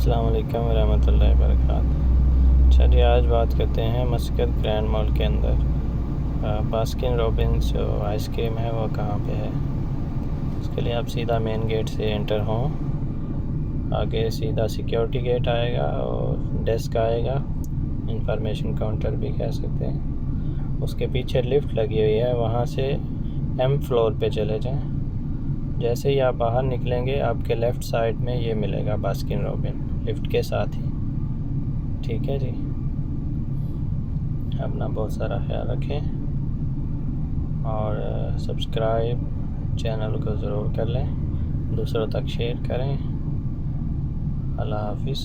अस्सलाम वालेकुम रहमतुल्लाहि व बरकातहू। चलिए आज बात करते हैं मस्कत ग्रैंड मॉल के अंदर बास्किन रॉबिन्स जो आइसक्रीम है वो कहाँ पे है। उसके लिए आप सीधा मेन गेट से एंटर हों, आगे सीधा सिक्योरिटी गेट आएगा और डेस्क आएगा, इंफॉर्मेशन काउंटर भी कह सकते हैं। उसके पीछे लिफ्ट लगी हुई है, वहाँ से एम फ्लोर पे चले जाएं। जैसे ही आप बाहर निकलेंगे आपके लेफ़्ट साइड में ये मिलेगा बास्किन रॉबिन, लिफ्ट के साथ ही। ठीक है जी, अपना बहुत सारा ख्याल रखें और सब्सक्राइब चैनल को ज़रूर कर लें, दूसरों तक शेयर करें। अल्लाह हाफिज़।